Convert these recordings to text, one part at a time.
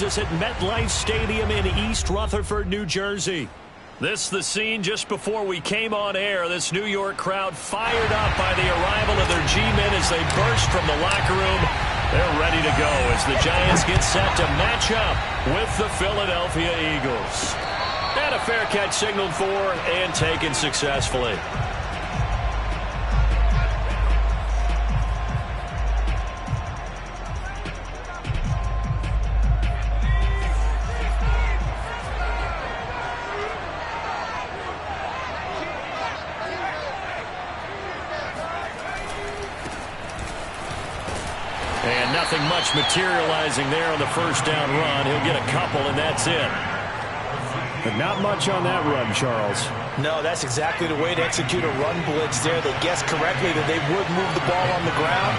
joins us at MetLife Stadium in East Rutherford, New Jersey. This the scene just before we came on air. This New York crowd fired up by the arrival of their G-men as they burst from the locker room. They're ready to go as the Giants get set to match up with the Philadelphia Eagles. And a fair catch signaled for and taken successfully. And nothing much materializing there on the first down run. He'll get a couple, and that's it. But not much on that run, Charles. No, that's exactly the way to execute a run blitz there. They guessed correctly that they would move the ball on the ground,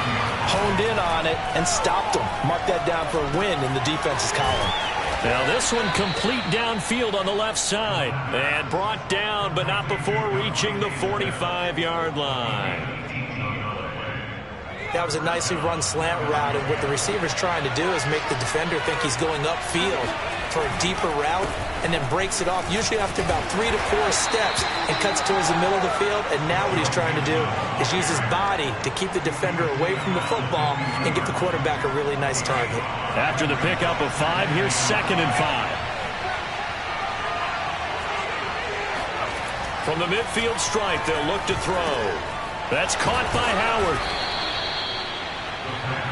honed in on it, and stopped them. Mark that down for a win in the defense's column. Now this one complete downfield on the left side. And brought down, but not before reaching the 45-yard line. That was a nicely run slant route, and what the receiver's trying to do is make the defender think he's going upfield for a deeper route, and then breaks it off, usually after about 3 to 4 steps, and cuts towards the middle of the field. And now what he's trying to do is use his body to keep the defender away from the football and give the quarterback a really nice target. After the pickup of 5, here's 2nd and 5. From the midfield stripe, they'll look to throw. That's caught by Howard.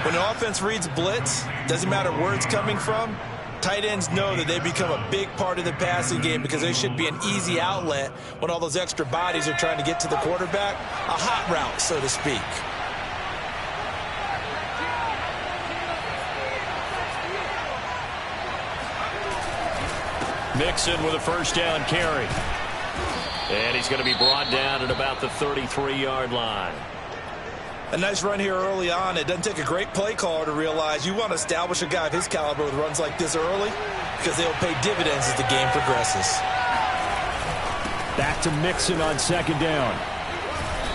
When the offense reads blitz, doesn't matter where it's coming from, tight ends know that they become a big part of the passing game because they should be an easy outlet when all those extra bodies are trying to get to the quarterback. A hot route, so to speak. Mixon with a first down carry. And he's going to be brought down at about the 33-yard line. A nice run here early on. It doesn't take a great play caller to realize you want to establish a guy of his caliber with runs like this early because they'll pay dividends as the game progresses. Back to Mixon on 2nd down.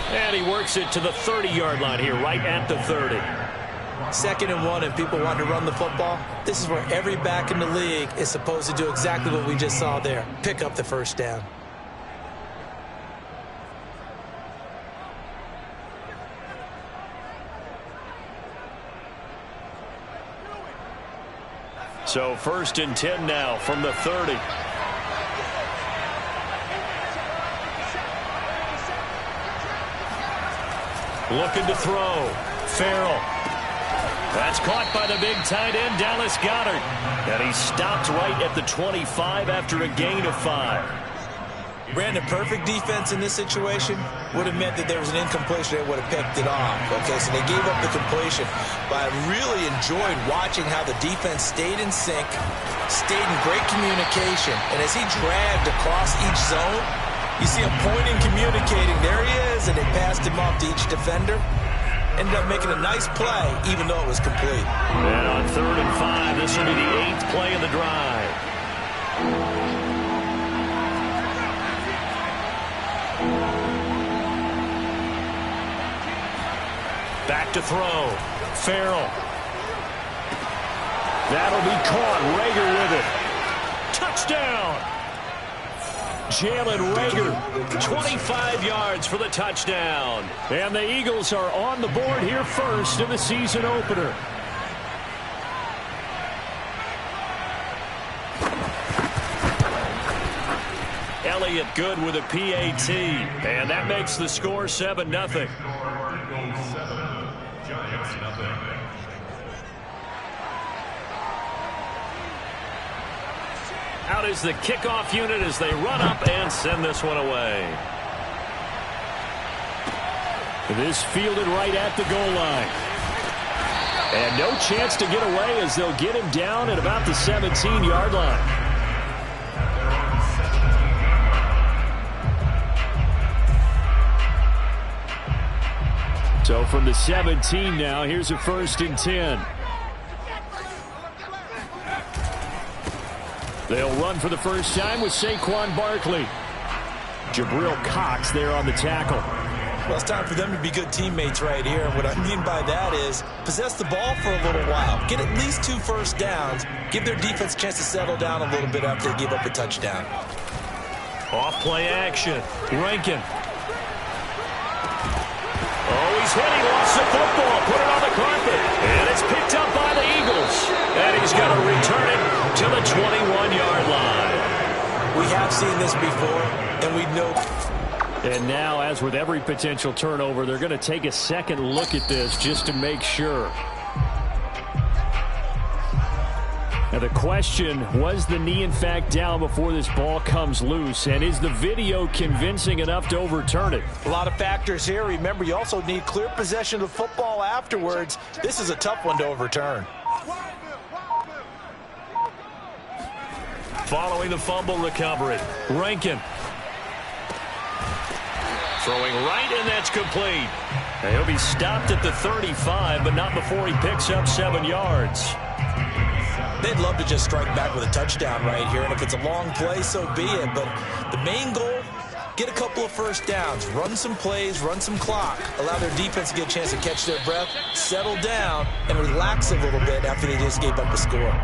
And he works it to the 30-yard line here, right at the 30. 2nd and 1, and people want to run the football. This is where every back in the league is supposed to do exactly what we just saw there. Pick up the first down. So 1st and 10 now from the 30. Looking to throw. Farrell. That's caught by the big tight end, Dallas Goedert. And he stopped right at the 25 after a gain of 5. Brandon, perfect defense in this situation would have meant that there was an incompletion. They would have picked it off. Okay, so they gave up the completion. But I really enjoyed watching how the defense stayed in sync, stayed in great communication. And as he dragged across each zone, you see him pointing, communicating. There he is, and they passed him off to each defender. Ended up making a nice play, even though it was complete. And on 3rd and 5, this will be the 8th play of the drive. Back to throw. Farrell. That'll be caught. Reagor with it. Touchdown. Jalen Reagor, 25 yards for the touchdown. And the Eagles are on the board here first in the season opener. Elliott good with a PAT. And that makes the score 7-0. Out is the kickoff unit as they run up and send this one away. This fielded right at the goal line. And no chance to get away as they'll get him down at about the 17-yard line. So from the 17 now, here's a 1st and 10. They'll run for the first time with Saquon Barkley. Jabril Cox there on the tackle. Well, it's time for them to be good teammates right here. And what I mean by that is possess the ball for a little while. Get at least 2 first downs. Give their defense a chance to settle down a little bit after they give up a touchdown. Off play action. Rankin. Oh, he's hit. He lost the football. Put it on the carpet. And it's picked up by the Eagles. And he's going to return it to the 21-yard line. We have seen this before, and we know. And now, as with every potential turnover, they're going to take a second look at this just to make sure. Now the question, was the knee in fact down before this ball comes loose? And is the video convincing enough to overturn it? A lot of factors here. Remember, you also need clear possession of football afterwards. This is a tough one to overturn. Following the fumble recovery, Rankin. Throwing right, and that's complete. And he'll be stopped at the 35, but not before he picks up 7 yards. They'd love to just strike back with a touchdown right here, and if it's a long play, so be it. But the main goal, get a couple of first downs, run some plays, run some clock, allow their defense to get a chance to catch their breath, settle down, and relax a little bit after they just gave up a score.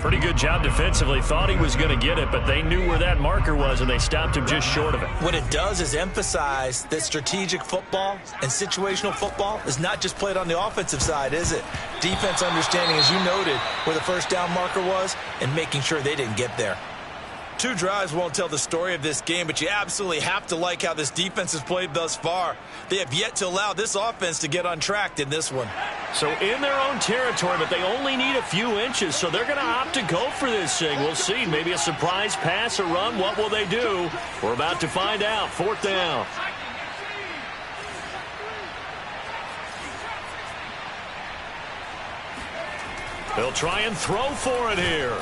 Pretty good job defensively. Thought he was going to get it, but they knew where that marker was, and they stopped him just short of it. What it does is emphasize that strategic football and situational football is not just played on the offensive side, is it? Defense understanding, as you noted, where the first down marker was and making sure they didn't get there. 2 drives won't tell the story of this game, but you absolutely have to like how this defense has played thus far. They have yet to allow this offense to get untracked in this one. So in their own territory, but they only need a few inches, so they're going to opt to go for this thing. We'll see. Maybe a surprise pass or run. What will they do? We're about to find out. 4th down. They'll try and throw for it here.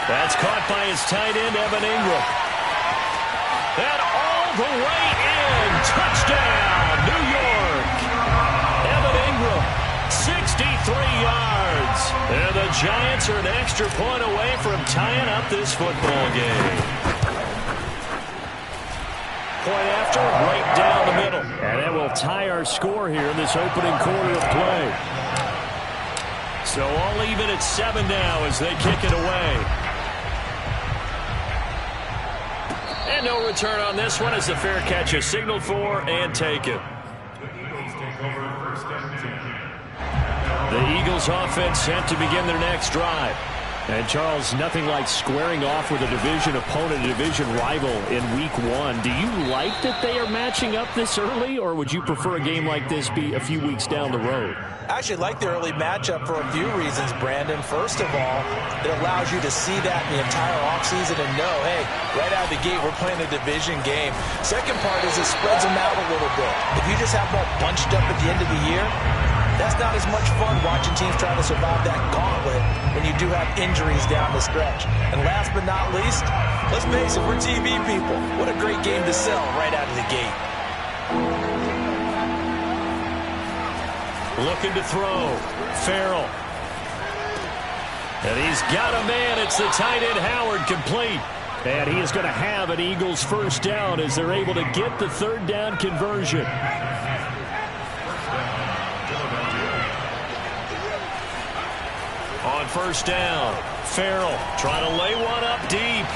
That's caught by his tight end, Evan Ingram. And all the way in. Touchdown, New York. Evan Ingram, 63 yards. And the Giants are an extra point away from tying up this football game. Point after, right down the middle. And that will tie our score here in this opening quarter of play. So all even at 7 now as they kick it away. And no return on this one as the fair catch is signaled for and taken. The Eagles offense set to begin their next drive. And, Charles, nothing like squaring off with a division opponent, a division rival in Week 1. Do you like that they are matching up this early, or would you prefer a game like this be a few weeks down the road? I actually like the early matchup for a few reasons, Brandon. First of all, it allows you to see that in the entire offseason and know, hey, right out of the gate, we're playing a division game. Second part is it spreads them out a little bit. If you just have them all bunched up at the end of the year, that's not as much fun watching teams trying to survive that gauntlet when you do have injuries down the stretch. And last but not least, let's face it, we're TV people. What a great game to sell right out of the gate. Looking to throw. Farrell. And he's got a man. It's the tight end Howard, complete. And he is going to have an Eagles first down as they're able to get the 3rd down conversion. On 1st down, Farrell trying to lay one up deep.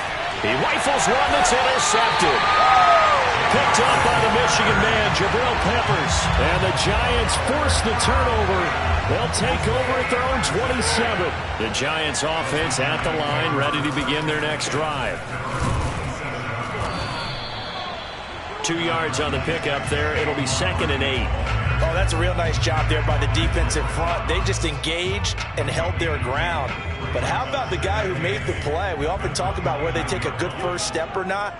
He rifles one that's intercepted. Picked up by the Michigan man, Jabril Peppers. And the Giants force the turnover. They'll take over at their own 27. The Giants offense at the line, ready to begin their next drive. 2 yards on the pickup there. It'll be 2nd and 8. Oh, that's a real nice job there by the defense in front. They just engaged and held their ground. But how about the guy who made the play? We often talk about whether they take a good first step or not.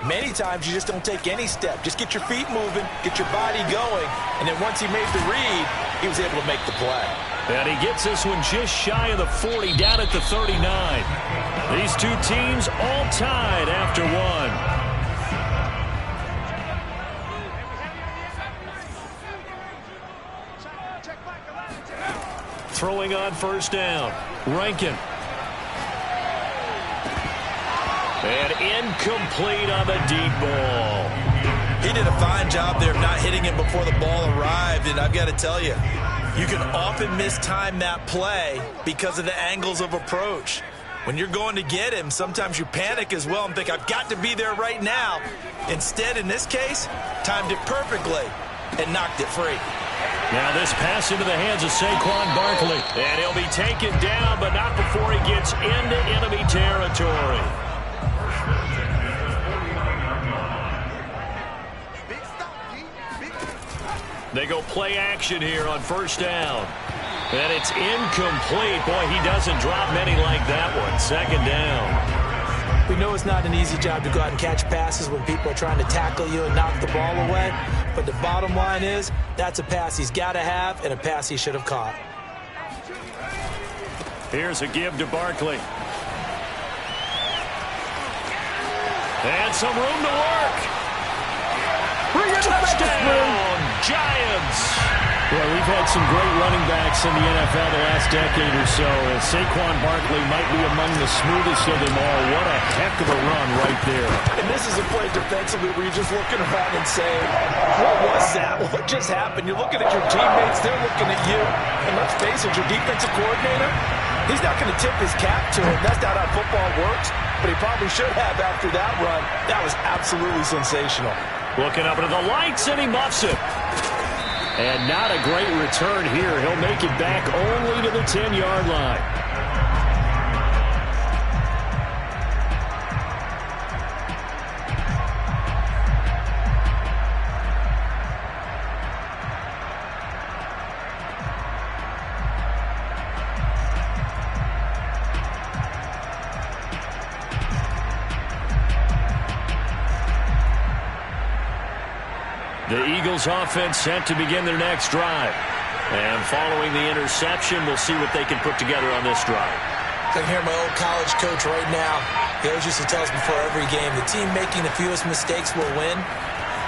Many times you just don't take any step. Just get your feet moving, get your body going, and then once he made the read, he was able to make the play. And he gets this one just shy of the 40, down at the 39. These two teams all tied after one. Throwing on 1st down, Rankin. And incomplete on the deep ball. He did a fine job there of not hitting him before the ball arrived, and I've got to tell you, you can often mistime that play because of the angles of approach. When you're going to get him, sometimes you panic as well and think, I've got to be there right now. Instead, in this case, timed it perfectly and knocked it free. Now this pass into the hands of Saquon Barkley. And he'll be taken down, but not before he gets into enemy territory. They go play action here on first down. And it's incomplete. Boy, he doesn't drop many like that one. Second down. We know it's not an easy job to go out and catch passes when people are trying to tackle you and knock the ball away. But the bottom line is, that's a pass he's got to have and a pass he should have caught. Here's a give to Barkley. And some room to work. Touchdown, Giants. Well, we've had some great running backs in the NFL the last decade or so. And Saquon Barkley might be among the smoothest of them all. What a heck of a run right there. And this is a play defensively where you're just looking around and saying, what was that? What just happened? You're looking at your teammates. They're looking at you. And let's face it, your defensive coordinator, he's not going to tip his cap to him. That's not how football works. But he probably should have after that run. That was absolutely sensational. Looking up into the lights, and he muffs it. And not a great return here. He'll make it back only to the 10-yard line. The Eagles offense set to begin their next drive. And following the interception, we'll see what they can put together on this drive. I can hear my old college coach right now. He always used to tell us before every game, the team making the fewest mistakes will win.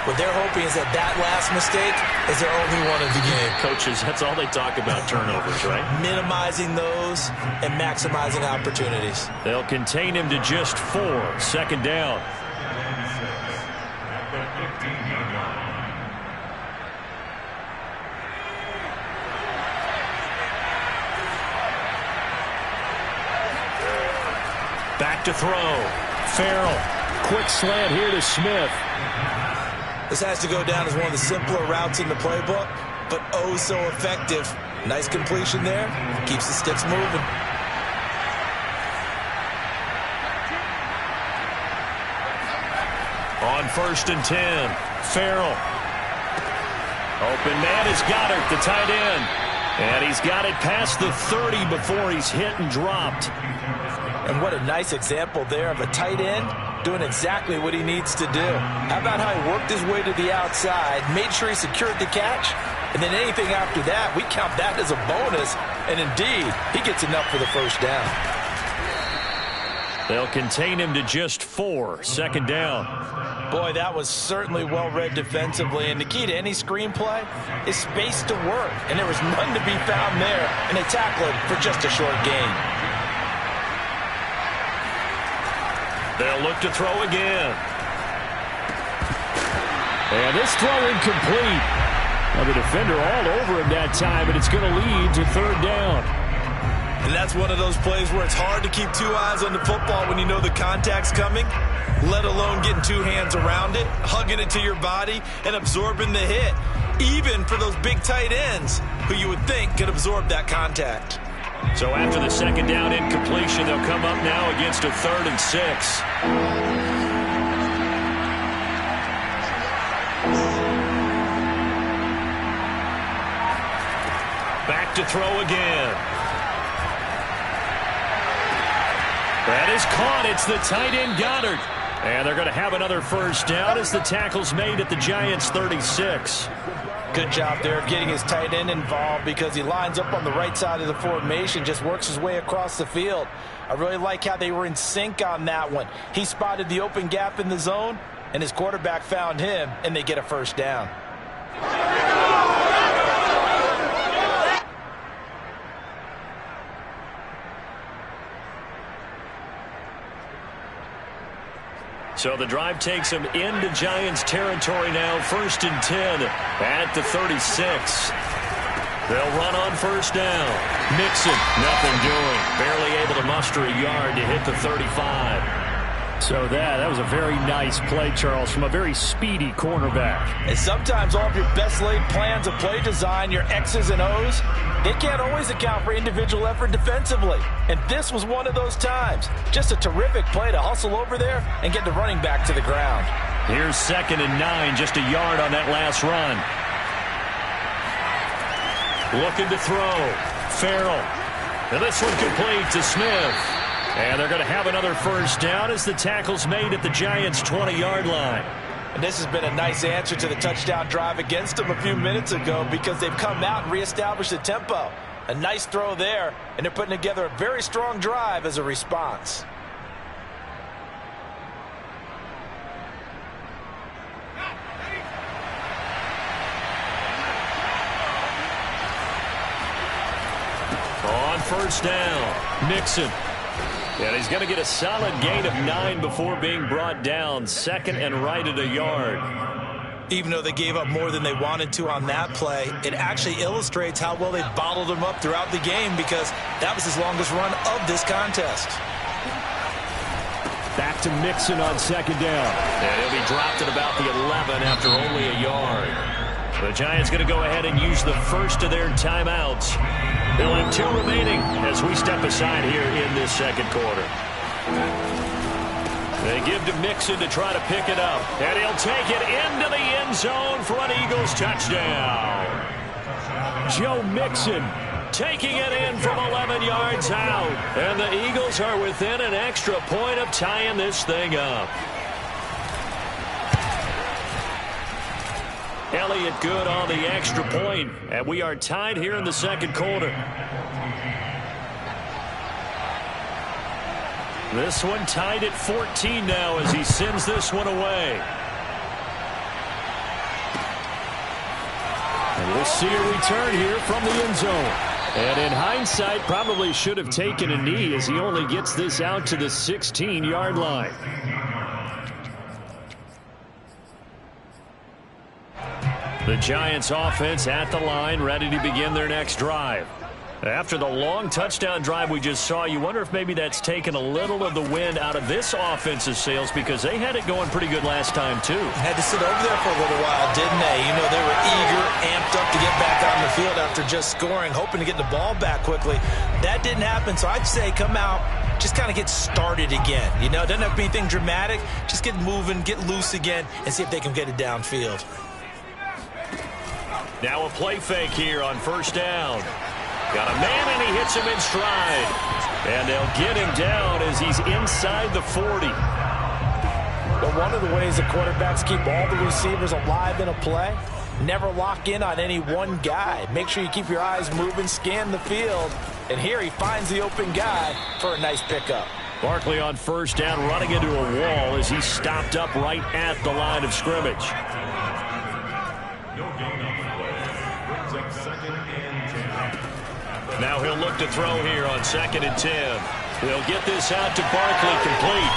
What they're hoping is that that last mistake is their only one of the game. Coaches, that's all they talk about, turnovers, right? Minimizing those and maximizing opportunities. They'll contain him to just 4. Second down. Back to throw. Farrell. Quick slant here to Smith. This has to go down as one of the simpler routes in the playbook, but oh so effective. Nice completion there. Keeps the sticks moving. On 1st and 10. Farrell. Open man is Goddard, the tight end. And he's got it past the 30 before he's hit and dropped. And what a nice example there of a tight end doing exactly what he needs to do. How about how he worked his way to the outside, made sure he secured the catch, and then anything after that, we count that as a bonus. And indeed, he gets enough for the first down. They'll contain him to just 4. Second down. Boy, that was certainly well-read defensively. And the key to any screenplay is space to work. And there was none to be found there. And they tackle him for just a short gain. They'll look to throw again. And this throw incomplete. Now the defender all over him that time, and it's going to lead to 3rd down. And that's one of those plays where it's hard to keep 2 eyes on the football when you know the contact's coming, let alone getting 2 hands around it, hugging it to your body, and absorbing the hit, even for those big tight ends who you would think could absorb that contact. So after the second down incompletion, they'll come up now against a 3rd and 6. Back to throw again. That is caught. It's the tight end Goddard. And they're going to have another first down as the tackle's made at the Giants' 36. Good job there of getting his tight end involved because he lines up on the right side of the formation, just works his way across the field. I really like how they were in sync on that one. He spotted the open gap in the zone, and his quarterback found him, and they get a first down. So the drive takes them into Giants territory now. 1st and 10 at the 36. They'll run on 1st down. Mixon, nothing doing. Barely able to muster a yard to hit the 35. So that was a very nice play, Charles, from a very speedy cornerback. And sometimes all of your best laid plans of play design, your X's and O's, they can't always account for individual effort defensively. And this was one of those times. Just a terrific play to hustle over there and get the running back to the ground. Here's 2nd and 9, just a yard on that last run. Looking to throw. Farrell. And this one complete to Smith. And they're going to have another 1st down as the tackle's made at the Giants' 20-yard line. And this has been a nice answer to the touchdown drive against them a few minutes ago because they've come out and reestablished the tempo. A nice throw there, and they're putting together a very strong drive as a response. On 1st down, Mixon. And he's going to get a solid gain of 9 before being brought down. 2nd and right at a yard. Even though they gave up more than they wanted to on that play, it actually illustrates how well they bottled them up throughout the game because that was his longest run of this contest. Back to Mixon on 2nd down. And he'll be dropped at about the 11 after only a yard. The Giants going to go ahead and use the first of their timeouts. They'll have 2 remaining as we step aside here in this 2nd quarter. They give to Mixon to try to pick it up. And he'll take it into the end zone for an Eagles touchdown. Joe Mixon taking it in from 11 yards out. And the Eagles are within an extra point of tying this thing up. Elliott good on the extra point, and we are tied here in the 2nd quarter. This one tied at 14 now as he sends this one away. And we'll see a return here from the end zone. And in hindsight, probably should have taken a knee as he only gets this out to the 16-yard line. The Giants offense at the line, ready to begin their next drive. After the long touchdown drive we just saw, you wonder if maybe that's taken a little of the wind out of this offense's sails because they had it going pretty good last time too. Had to sit over there for a little while, didn't they? You know, they were eager, amped up to get back on the field after just scoring, hoping to get the ball back quickly. That didn't happen, so I'd say come out, just kind of get started again. You know, it doesn't have to be anything dramatic. Just get moving, get loose again, and see if they can get it downfield. Now a play fake here on 1st down. Got a man, and he hits him in stride. And they'll get him down as he's inside the 40. But one of the ways the quarterbacks keep all the receivers alive in a play, never lock in on any one guy. Make sure you keep your eyes moving, scan the field. And here he finds the open guy for a nice pickup. Barkley on 1st down, running into a wall as he's stopped up right at the line of scrimmage. Now he'll look to throw here on 2nd and 10. They'll get this out to Barkley, complete.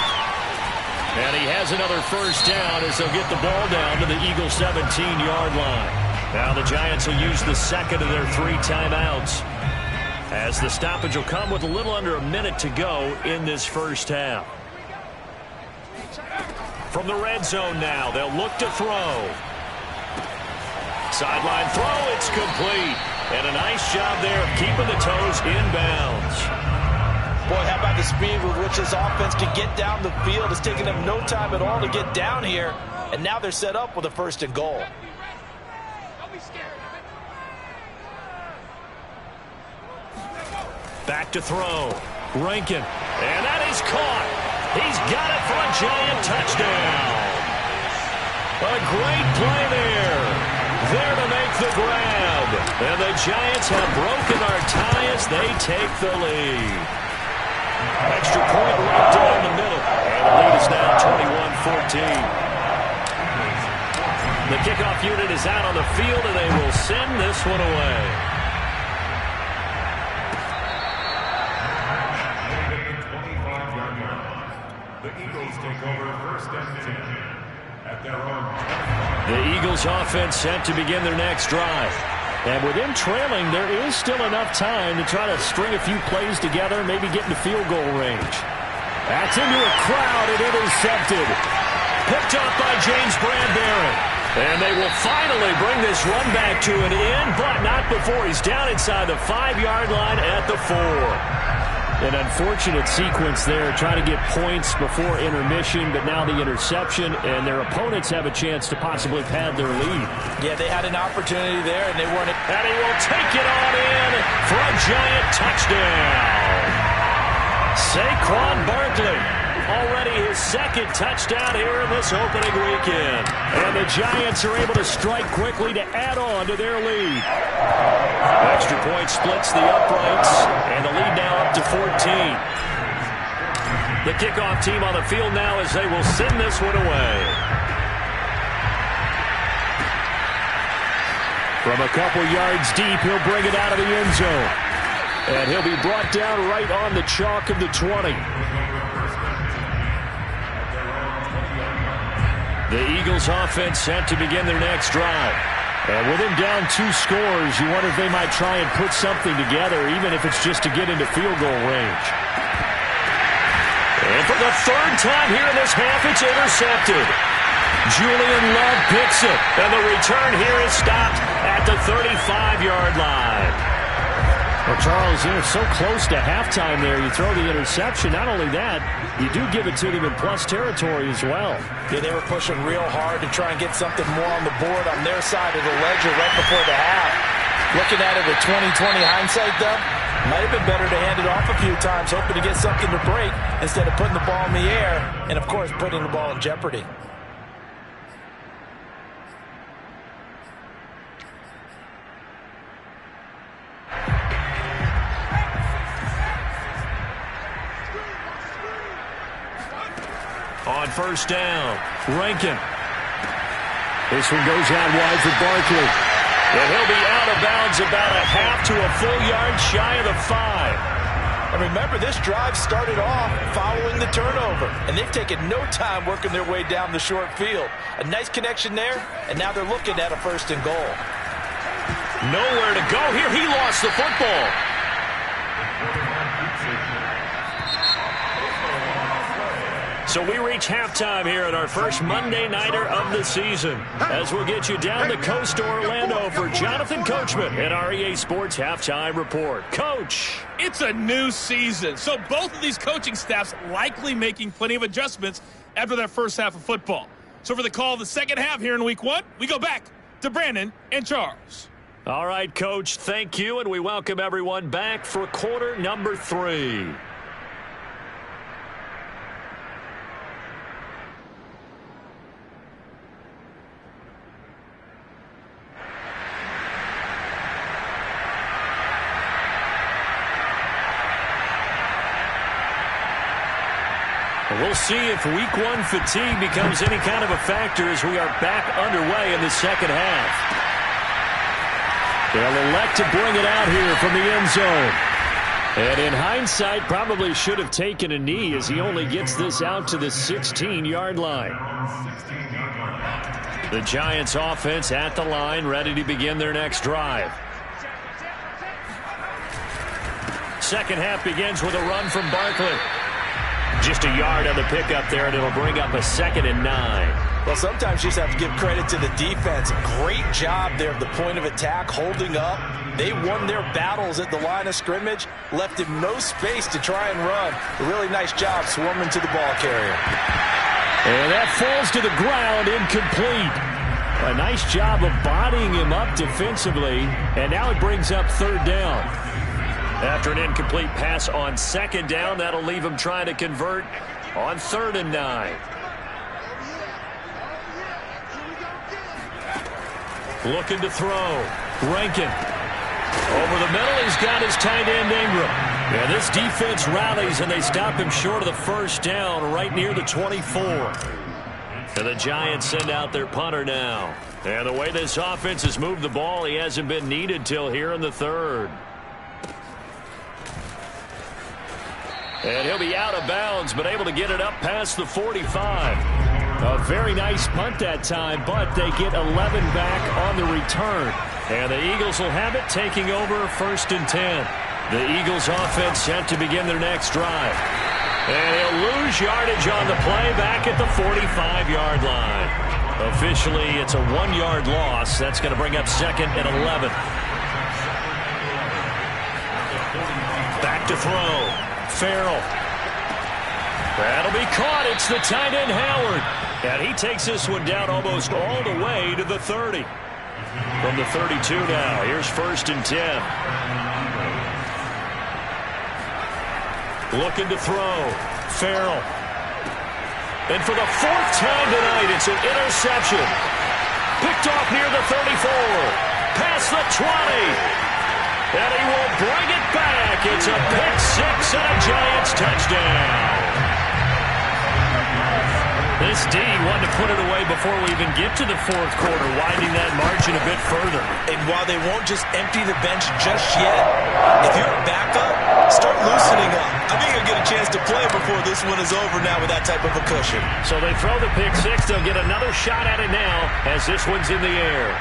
And he has another 1st down as they'll get the ball down to the Eagles' 17-yard line. Now the Giants will use the 2nd of their 3 timeouts as the stoppage will come with a little under a minute to go in this 1st half. From the red zone now, they'll look to throw. Sideline throw, it's complete. And a nice job there of keeping the toes inbounds. Boy, how about the speed with which this offense can get down the field? It's taken them no time at all to get down here. And now they're set up with a 1st and goal. Back to throw. Rankin. And that is caught. He's got it for a Giant touchdown. A great play there. There to make the grab. And the Giants have broken our tie as they take the lead. Extra point right down the middle. And the lead is now 21-14. The kickoff unit is out on the field, and they will send this one away. The Eagles take over. The Eagles offense set to begin their next drive. And with them trailing, there is still enough time to try to string a few plays together, maybe get into field goal range. That's into a crowd and intercepted. Picked up by James Bradbury. And they will finally bring this run back to an end, but not before he's down inside the 5-yard line at the 4. An unfortunate sequence there, trying to get points before intermission, but now the interception, and their opponents have a chance to possibly pad their lead. Yeah, they had an opportunity there, and they weren't. And he will take it on in for a giant touchdown. Saquon Barkley, already his second touchdown here in this opening weekend. And the Giants are able to strike quickly to add on to their lead. Extra point splits the uprights, and the lead now up to 14. The kickoff team on the field now as they will send this one away. From a couple yards deep, he'll bring it out of the end zone. And he'll be brought down right on the chalk of the 20. The Eagles offense set to begin their next drive. And with him down 2 scores, you wonder if they might try and put something together, even if it's just to get into field goal range. And for the 3rd time here in this half, it's intercepted. Julian Love picks it, and the return here is stopped at the 35-yard line. Well, Charles, so close to halftime there. You throw the interception. Not only that, you do give it to them in plus territory as well. Yeah, they were pushing real hard to try and get something more on the board on their side of the ledger right before the half. Looking at it with 20/20 hindsight, though, might have been better to hand it off a few times, hoping to get something to break instead of putting the ball in the air and, of course, putting the ball in jeopardy. On first down, Rankin. This one goes out wide for Barkley. And he'll be out of bounds about a half to a full yard shy of the 5. And remember, this drive started off following the turnover. And they've taken no time working their way down the short field. A nice connection there, and now they're looking at a 1st and goal. Nowhere to go here. He lost the football. So we reach halftime here at our first Monday Nighter of the season. As we'll get you down the coast to Orlando for Jonathan Coachman at our EA Sports Halftime Report. Coach. It's a new season, so both of these coaching staffs likely making plenty of adjustments after their first half of football. So for the call of the second half here in Week 1, we go back to Brandon and Charles. All right, Coach, thank you, and we welcome everyone back for quarter number 3. We'll see if Week 1 fatigue becomes any kind of a factor as we are back underway in the second half. They'll elect to bring it out here from the end zone. And in hindsight, probably should have taken a knee as he only gets this out to the 16-yard line. The Giants offense at the line, ready to begin their next drive. Second half begins with a run from Barkley. Just a yard on the pickup there, and it'll bring up a 2nd and 9. Well, sometimes you just have to give credit to the defense. Great job there at the point of attack, holding up. They won their battles at the line of scrimmage, left him no space to try and run. A really nice job swarming to the ball carrier. And that falls to the ground, incomplete. A nice job of bodying him up defensively, and now it brings up 3rd down. After an incomplete pass on 2nd down, that'll leave him trying to convert on 3rd and 9. Looking to throw. Rankin. Over the middle, he's got his tight end Ingram. Yeah, this defense rallies, and they stop him short of the 1st down right near the 24. And the Giants send out their punter now. And the way this offense has moved the ball, he hasn't been needed till here in the 3rd. And he'll be out of bounds, but able to get it up past the 45. A very nice punt that time, but they get 11 back on the return. And the Eagles will have it, taking over 1st and 10. The Eagles offense set to begin their next drive. And he'll lose yardage on the play back at the 45-yard line. Officially, it's a 1-yard loss. That's going to bring up 2nd and 11. Back to throw. Farrell. That'll be caught. It's the tight end, Howard. And he takes this one down almost all the way to the 30. From the 32 now. Here's 1st and 10. Looking to throw. Farrell. And for the 4th time tonight, it's an interception. Picked off near the 34. Past the 20. And he will bring it back. It's a pick 6 and a Giants touchdown. This D wanted to put it away before we even get to the 4th quarter, widening that margin a bit further. And while they won't just empty the bench just yet, if you're a backup, start loosening up. I think you'll get a chance to play before this one is over now with that type of a cushion. So they throw the pick 6. They'll get another shot at it now as this one's in the air.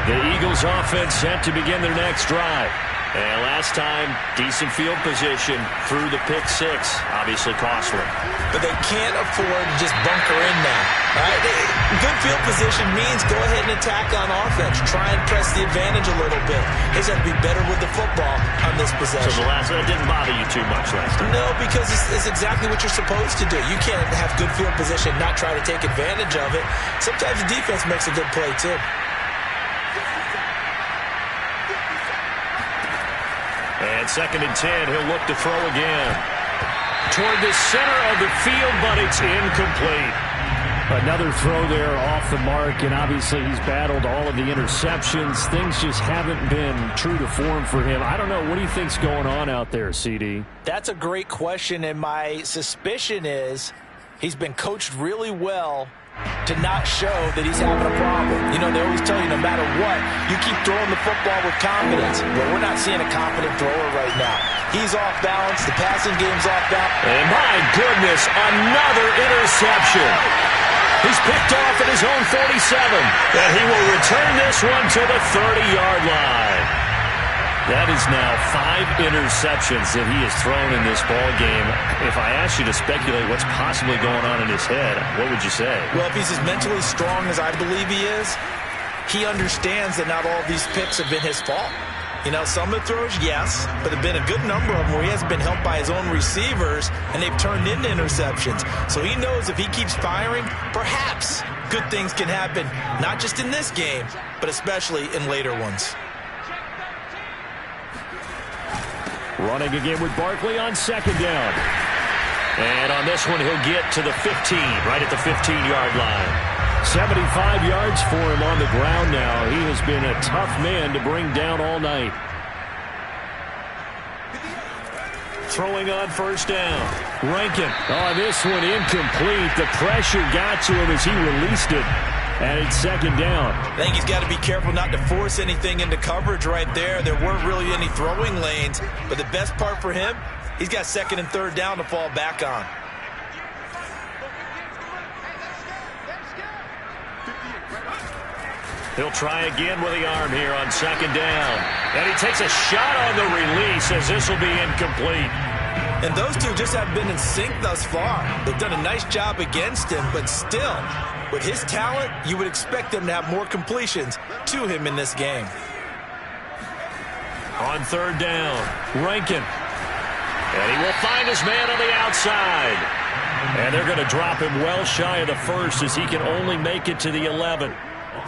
The Eagles offense set to begin their next drive. And last time, decent field position through the pick 6. Obviously costly. But they can't afford to just bunker in now. All right? Good field position means go ahead and attack on offense. Try and press the advantage a little bit. They just have to be better with the football on this possession. So the last one didn't bother you too much last time? No, because it's exactly what you're supposed to do. You can't have good field position, not try to take advantage of it. Sometimes the defense makes a good play, too. And 2nd and 10, he'll look to throw again. Toward the center of the field, but it's incomplete. Another throw there off the mark, and obviously he's battled all of the interceptions. Things just haven't been true to form for him. I don't know. What do you think's going on out there, CD? That's a great question, and my suspicion is he's been coached really well to not show that he's having a problem. You know, they always tell you no matter what, you keep throwing the football with confidence. But we're not seeing a confident thrower right now. He's off balance. The passing game's off balance. And my goodness, another interception. He's picked off at his own 47. And he will return this one to the 30-yard line. That is now 5 interceptions that he has thrown in this ball game. If I asked you to speculate what's possibly going on in his head, what would you say? Well, if he's as mentally strong as I believe he is, he understands that not all of these picks have been his fault. You know, some of the throws, yes, but there have been a good number of them where he hasn't been helped by his own receivers, and they've turned into interceptions. So he knows if he keeps firing, perhaps good things can happen, not just in this game, but especially in later ones. Running again with Barkley on 2nd down. And on this one, he'll get to the 15, right at the 15-yard line. 75 yards for him on the ground now. He has been a tough man to bring down all night. Throwing on 1st down. Rankin. Oh, this one incomplete. The pressure got to him as he released it. And it's 2nd down. I think he's got to be careful not to force anything into coverage right there. There weren't really any throwing lanes. But the best part for him, he's got 2nd and 3rd down to fall back on. He'll try again with the arm here on 2nd down. And he takes a shot on the release as this will be incomplete. And those two just have been in sync thus far. They've done a nice job against him, but still, with his talent, you would expect them to have more completions to him in this game. On 3rd down, Rankin. And he will find his man on the outside. And they're going to drop him well shy of the 1st as he can only make it to the 11.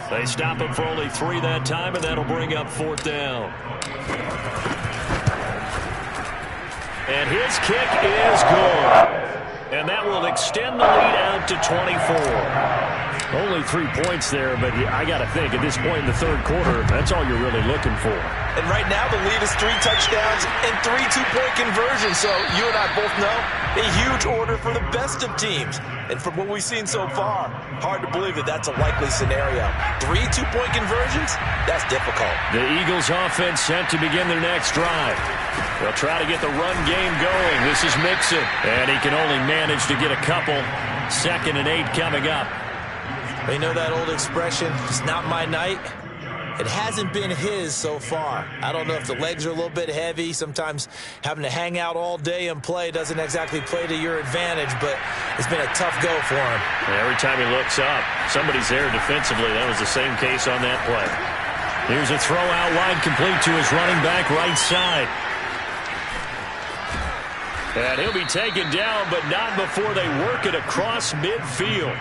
They stop him for only 3 that time, and that'll bring up 4th down. And his kick is good. And that will extend the lead out to 24. Only 3 points there, but I got to think at this point in the third quarter, that's all you're really looking for. And right now the lead is 3 touchdowns and 3 two-point conversions. So you and I both know a huge order for the best of teams. And from what we've seen so far, hard to believe that that's a likely scenario. 3 two-point conversions? That's difficult. The Eagles offense set to begin their next drive. They'll try to get the run game going. This is Mixon, and he can only manage to get a couple. 2nd and 8 coming up. You know that old expression, it's not my night? It hasn't been his so far. I don't know if the legs are a little bit heavy. Sometimes having to hang out all day and play doesn't exactly play to your advantage, but it's been a tough go for him. Every time he looks up, somebody's there defensively. That was the same case on that play. Here's a throw out wide, complete to his running back right side. And he'll be taken down, but not before they work it across midfield.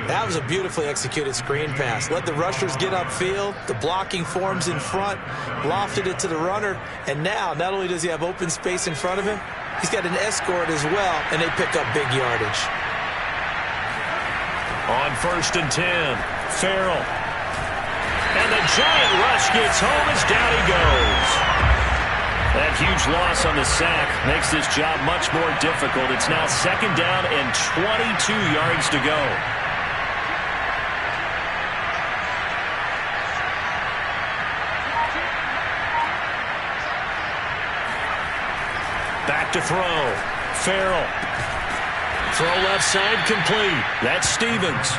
That was a beautifully executed screen pass. Let the rushers get upfield. The blocking forms in front. Lofted it to the runner. And now, not only does he have open space in front of him, he's got an escort as well, and they pick up big yardage. On 1st and 10, Farrell. And the giant rush gets home as down he goes. That huge loss on the sack makes this job much more difficult. It's now 2nd down and 22 yards to go. Back to throw. Farrell. Throw left side complete. That's Stevens.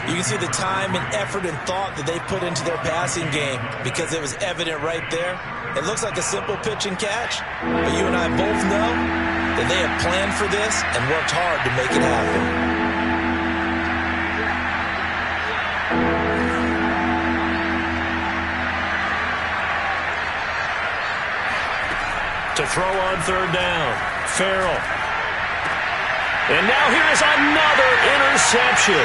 You can see the time and effort and thought that they put into their passing game because it was evident right there. It looks like a simple pitch and catch, but you and I both know that they have planned for this and worked hard to make it happen. To throw on 3rd down, Farrell. And now here's another interception.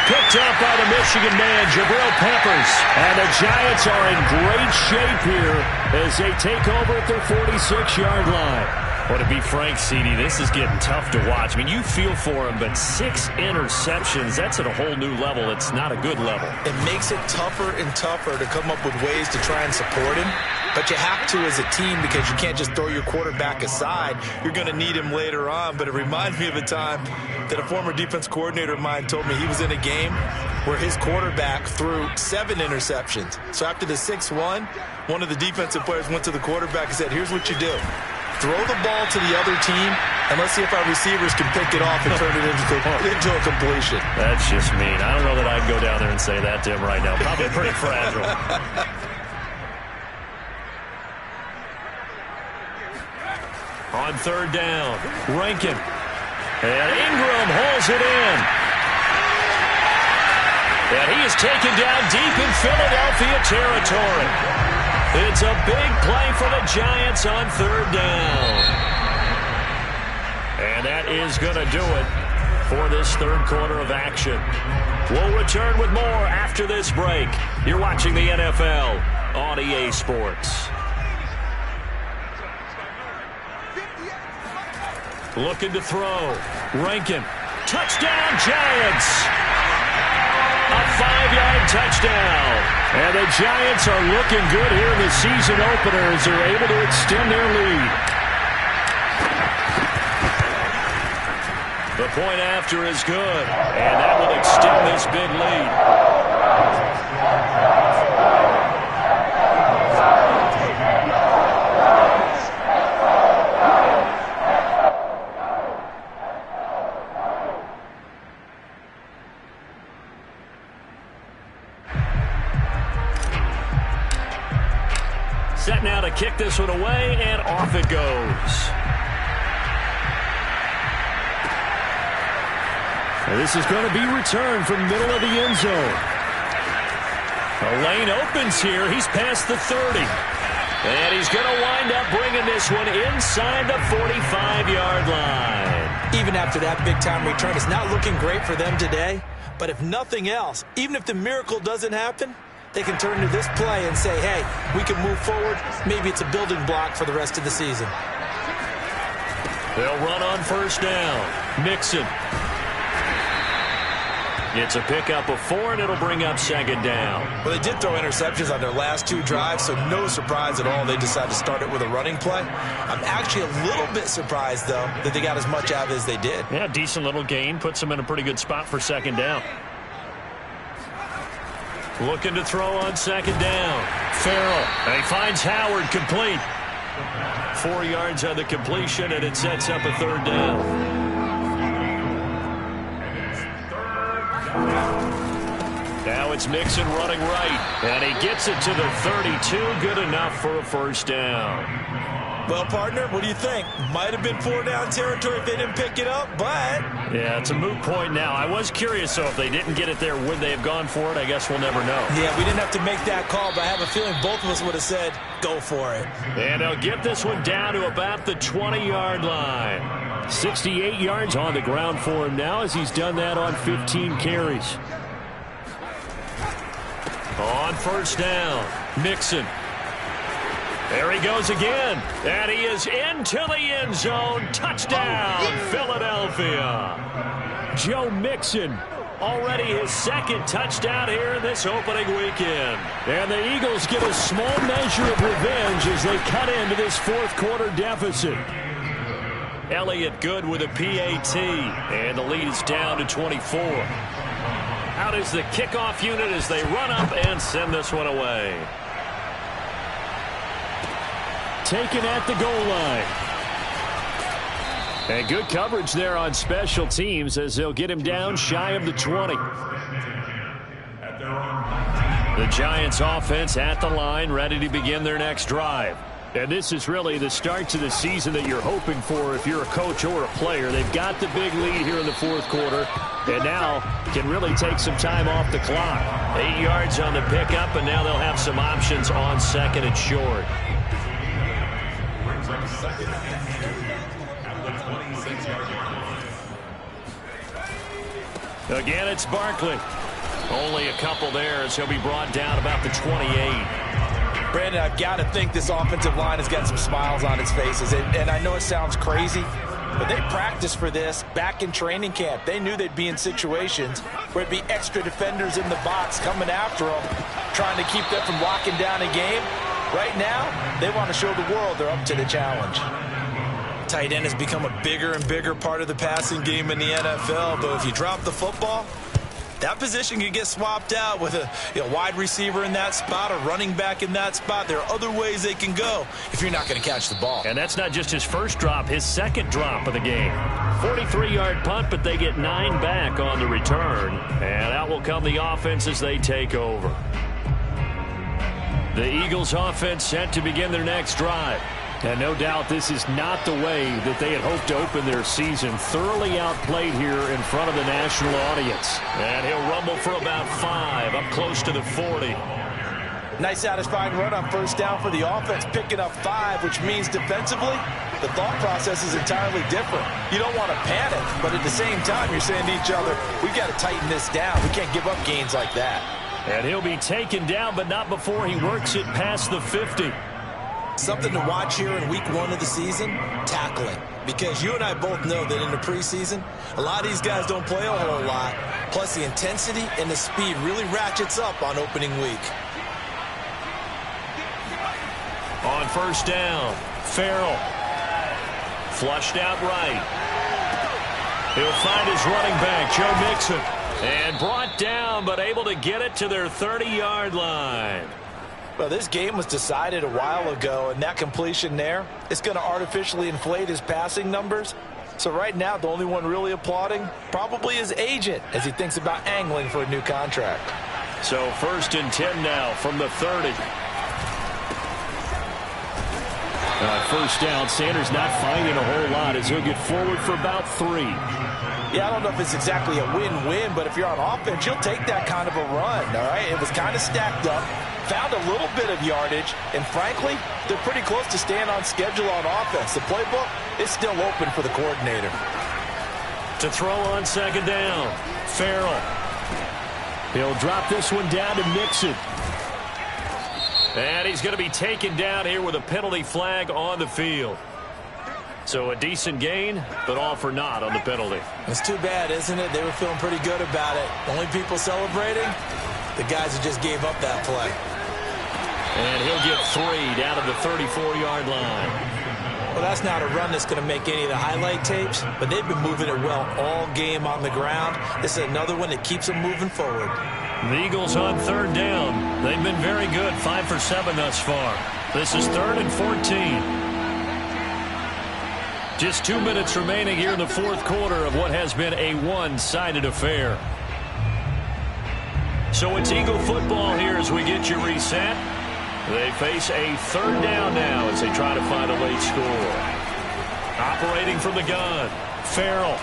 Picked up by the Michigan man, Jabril Peppers. And the Giants are in great shape here as they take over at their 46-yard line. Well, to be frank, CD, this is getting tough to watch. I mean, you feel for him, but 6 interceptions, that's at a whole new level. It's not a good level. It makes it tougher and tougher to come up with ways to try and support him. But you have to as a team because you can't just throw your quarterback aside. You're going to need him later on. But it reminds me of a time that a former defense coordinator of mine told me he was in a game where his quarterback threw 7 interceptions. So after the 6-1, one of the defensive players went to the quarterback and said, here's what you do. Throw the ball to the other team, and let's see if our receivers can pick it off and turn it into a completion. That's just mean. I don't know that I'd go down there and say that to him right now. Probably pretty fragile. On 3rd down, Rankin. And Ingram holds it in. And he is taken down deep in Philadelphia territory. It's a big play for the Giants on 3rd down. And that is going to do it for this 3rd quarter of action. We'll return with more after this break. You're watching the NFL on EA Sports. Looking to throw. Rankin. Touchdown, Giants! A 5-yard touchdown. And the Giants are looking good here in the season opener as they're able to extend their lead. The point after is good, and that will extend this big lead. Set now to kick this one away, and off it goes. And this is going to be returned from middle of the end zone. The lane opens here. He's past the 30. And he's going to wind up bringing this one inside the 45-yard line. Even after that big-time return, it's not looking great for them today. But if nothing else, even if the miracle doesn't happen, they can turn to this play and say, hey, we can move forward. Maybe it's a building block for the rest of the season. They'll run on 1st down. Mixon. It's a pickup of 4, and it'll bring up second down. Well, they did throw interceptions on their last 2 drives, so no surprise at all they decided to start it with a running play. I'm actually a little bit surprised, though, that they got as much out of it as they did. Yeah, decent little gain. Puts them in a pretty good spot for second down. Looking to throw on second down. Farrell. And he finds Howard complete. 4 yards on the completion, and it sets up a third down. Now it's Mixon running right, and he gets it to the 32. Good enough for a first down. Well, partner, what do you think? Might have been 4-down territory if they didn't pick it up, but... Yeah, it's a moot point now. I was curious, so if they didn't get it there, would they have gone for it? I guess we'll never know. Yeah, we didn't have to make that call, but I have a feeling both of us would have said, go for it. And they'll get this one down to about the 20-yard line. 68 yards on the ground for him now as he's done that on 15 carries. On first down, Mixon. There he goes again, and he is into the end zone. Touchdown, Philadelphia. Joe Mixon, already his second touchdown here in this opening weekend. And the Eagles get a small measure of revenge as they cut into this fourth quarter deficit. Elliott good with a PAT, and the lead is down to 24. Out is the kickoff unit as they run up and send this one away. Taken at the goal line. And good coverage there on special teams as they'll get him down shy of the 20. The Giants offense at the line, ready to begin their next drive. And this is really the start to the season that you're hoping for if you're a coach or a player. They've got the big lead here in the fourth quarter, and now can really take some time off the clock. 8 yards on the pickup, and now they'll have some options on second and short. Again, it's Barkley. Only a couple there as he'll be brought down about the 28. Brandon, I've got to think this offensive line has got some smiles on its faces. And I know it sounds crazy, but they practiced for this back in training camp. They knew they'd be in situations where it'd be extra defenders in the box coming after them, trying to keep them from locking down a game. Right now, they want to show the world they're up to the challenge. Tight end has become a bigger and bigger part of the passing game in the NFL, but if you drop the football, that position can get swapped out with a wide receiver in that spot, a running back in that spot. There are other ways they can go if you're not going to catch the ball. And that's not just his first drop, his second drop of the game. 43-yard punt, but they get 9 back on the return. And out will come the offense as they take over. The Eagles offense set to begin their next drive. And no doubt this is not the way that they had hoped to open their season. Thoroughly outplayed here in front of the national audience. And he'll rumble for about 5, up close to the 40. Nice satisfying run on first down for the offense, picking up 5, which means defensively, the thought process is entirely different. You don't want to panic, but at the same time, you're saying to each other, we've got to tighten this down. We can't give up gains like that. And he'll be taken down, but not before he works it past the 50. Something to watch here in week 1 of the season, tackling. Because you and I both know that in the preseason, a lot of these guys don't play a whole lot. Plus, the intensity and the speed really ratchets up on opening week. On first down, Farrell. Flushed out right. He'll find his running back, Joe Mixon. And brought down, but able to get it to their 30-yard line. Well, this game was decided a while ago, and that completion there is going to artificially inflate his passing numbers. So right now, the only one really applauding probably his agent as he thinks about angling for a new contract. So 1st and 10 now from the 30. First down, Sanders not finding a whole lot as he'll get forward for about 3. Yeah, I don't know if it's exactly a win-win, but if you're on offense, you'll take that kind of a run, all right? It was kind of stacked up, found a little bit of yardage, and frankly, they're pretty close to staying on schedule on offense. The playbook is still open for the coordinator. To throw on second down, Farrell. He'll drop this one down to Mixon. And he's going to be taken down here with a penalty flag on the field. So a decent gain, but all for naught on the penalty. It's too bad, isn't it? They were feeling pretty good about it. Only people celebrating, the guys who just gave up that play. And he'll get 3 down to the 34-yard line. Well, that's not a run that's going to make any of the highlight tapes, but they've been moving it well all game on the ground. This is another one that keeps them moving forward. The Eagles on 3rd down. They've been very good, 5 for 7 thus far. This is 3rd and 14. Just 2 minutes remaining here in the 4th quarter of what has been a one-sided affair. So it's Eagle football here as we get you reset. They face a 3rd down now as they try to find a late score. Operating from the gun, Farrell.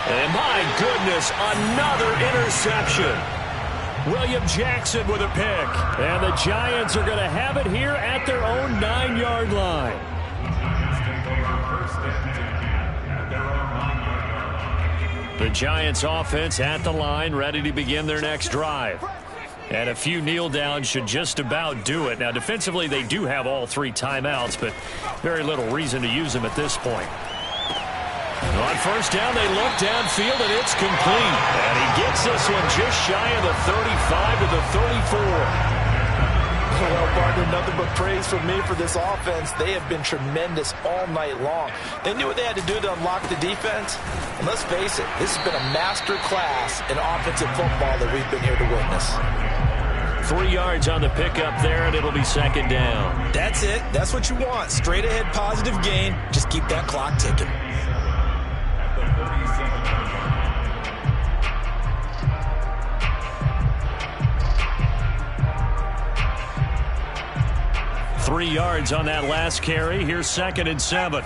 And my goodness, another interception. William Jackson with a pick. And the Giants are going to have it here at their own 9-yard line. The Giants offense at the line, ready to begin their next drive. And a few kneel downs should just about do it. Now, defensively, they do have all 3 timeouts, but very little reason to use them at this point. On 1st down, they look downfield, and it's complete. And he gets this one just shy of the 35 to the 34. Well, partner, nothing but praise from me for this offense. They have been tremendous all night long. They knew what they had to do to unlock the defense. And let's face it, this has been a master class in offensive football that we've been here to witness. 3 yards on the pickup there, and it'll be 2nd down. That's it. That's what you want. Straight ahead positive gain. Just keep that clock ticking. Three yards on that last carry. Here's 2nd and 7.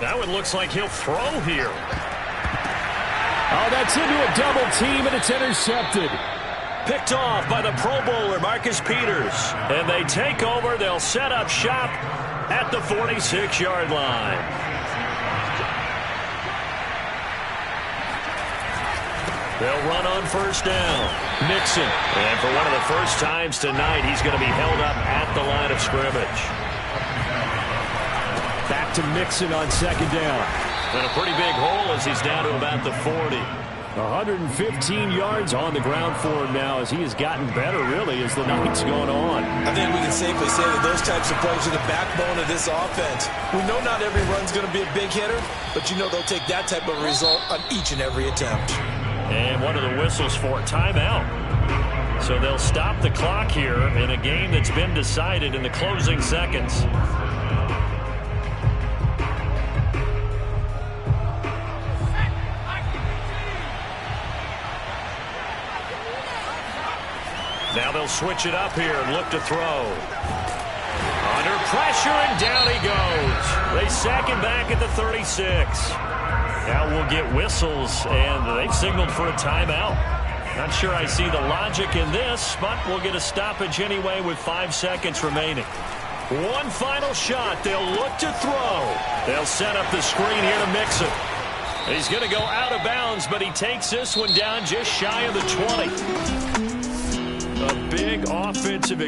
That one looks like he'll throw here. Oh, that's into a double team, and it's intercepted. Picked off by the Pro Bowler, Marcus Peters. And they take over. They'll set up shop at the 46-yard line. They'll run on 1st down. Mixon. And for one of the first times tonight, he's going to be held up at the line of scrimmage. Back to Mixon on 2nd down. And a pretty big hole as he's down to about the 40. 115 yards on the ground for him now as he has gotten better, really, as the night's gone on. I think we can safely say that those types of plays are the backbone of this offense. We know not every run's going to be a big hitter, but you know they'll take that type of result on each and every attempt. And one of the whistles for timeout. So they'll stop the clock here in a game that's been decided in the closing seconds. Now they'll switch it up here and look to throw. Under pressure, and down he goes. They sack him back at the 36. Now we'll get whistles, and they've signaled for a timeout. Not sure I see the logic in this, but we'll get a stoppage anyway with 5 seconds remaining. One final shot. They'll look to throw. They'll set up the screen here to Mixon. He's going to go out of bounds, but he takes this one down just shy of the 20. A big offensive